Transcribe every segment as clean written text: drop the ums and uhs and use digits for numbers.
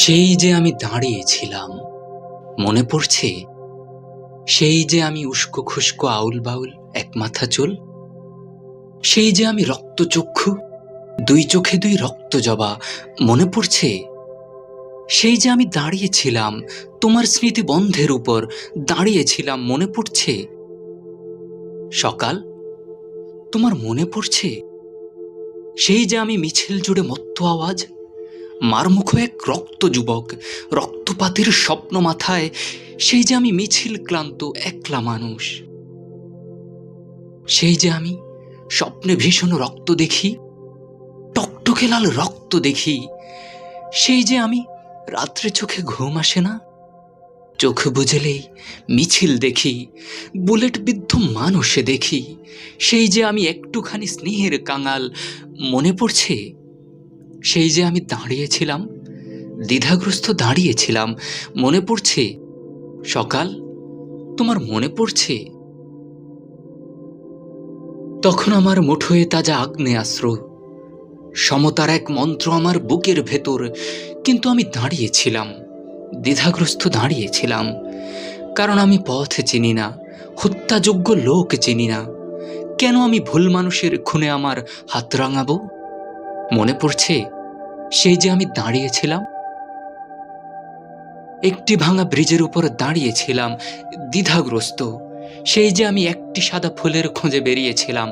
সেই যে আমি দাঁড়িয়েছিলাম, মনে পড়ছে? সেই যে আমি উস্কো খুস্কো আউল বাউল এক মাথা চুল, সেই যে আমি রক্তচক্ষু, দুই চোখে দুই রক্ত জবা, মনে পড়ছে? সেই যে আমি দাঁড়িয়েছিলাম তোমার স্মৃতি বন্ধের উপর, দাঁড়িয়েছিলাম, মনে পড়ছে? সকাল, তোমার মনে পড়ছে? সেই যে আমি মিছিল জুড়ে মত্ত আওয়াজ, মারমুখ এক রক্ত যুবক, রক্তপাতের স্বপ্ন মাথায়, সেই যে আমি মিছিল ক্লান্ত একলা মানুষ। সেই যে আমি স্বপ্নে ভীষণ রক্ত দেখি, টকটকে লাল রক্ত দেখি। সেই যে আমি রাত্রে চোখে ঘুম আসে না, চোখ বুঝলেই মিছিল দেখি, বুলেট বিদ্ধ মানুষে দেখি। সেই যে আমি একটুখানি স্নেহের কাঙাল, মনে পড়ছে? সেই যে আমি দাঁড়িয়েছিলাম, দ্বিধাগ্রস্ত দাঁড়িয়েছিলাম, মনে পড়ছে? সকাল, তোমার মনে পড়ছে? তখন আমার মুঠোয় তাজা আগ্নেয়াস্ত্র, সমতার এক মন্ত্র আমার বুকের ভেতর, কিন্তু আমি দাঁড়িয়েছিলাম, দ্বিধাগ্রস্ত দাঁড়িয়েছিলাম, কারণ আমি পথ চিনি না, হত্যাযোগ্য লোক চিনি না। কেন আমি ভুল মানুষের খুনে আমার হাত রাঙাবো? মনে পড়ছে? সেই যে আমি দাঁড়িয়েছিলাম, একটি ভাঙা ব্রিজের উপর দাঁড়িয়েছিলাম, দ্বিধাগ্রস্ত। সেই যে আমি একটি সাদা ফুলের খোঁজে বেরিয়েছিলাম,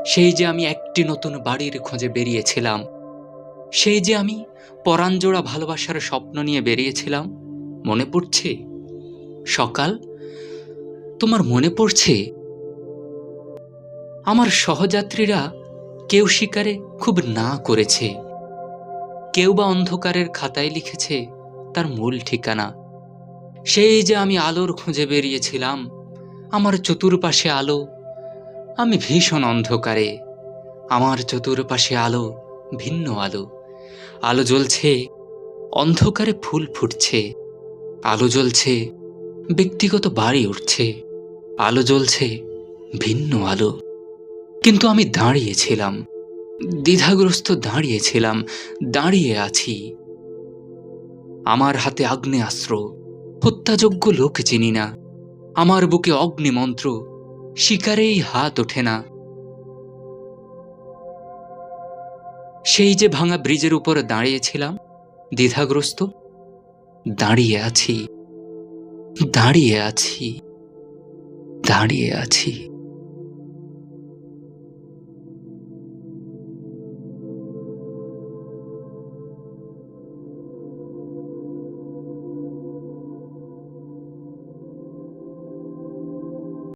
সেই যে আমি একটি নতুন বাড়ির খোঁজে বেরিয়েছিলাম, সেই যে আমি পরাণজোড়া ভালোবাসার স্বপ্ন নিয়ে বেরিয়েছিলাম, মনে পড়ছে? সকাল, তোমার মনে পড়ছে? আমার সহযাত্রীরা কেউ শিকারে খুব না করেছে, কেউ বা অন্ধকারের খাতায় লিখেছে তার মূল ঠিকানা। সেই যে আমি আলোর খোঁজে বেরিয়েছিলাম, আমার চতুর্পাশে আলো, আমি ভীষণ অন্ধকারে, আমার চতুর্পাশে আলো, ভিন্ন আলো। আলো জ্বলছে, অন্ধকারে ফুল ফুটছে, আলো জ্বলছে, ব্যক্তিগত বাড়ি উঠছে, আলো জ্বলছে, ভিন্ন আলো। কিন্তু আমি দাঁড়িয়েছিলাম, দ্বিধাগ্রস্ত দাঁড়িয়েছিলাম, দাঁড়িয়ে আছি। আমার হাতে আগ্নেয়াস্ত্র, হত্যাযোগ্য লোক চিনি না, আমার বুকে অগ্নিমন্ত্র, শিকারেই হাত ওঠে না। সেই যে ভাঙা ব্রিজের উপর দাঁড়িয়েছিলাম, দ্বিধাগ্রস্ত, দাঁড়িয়ে আছি, দাঁড়িয়ে আছি, দাঁড়িয়ে আছি।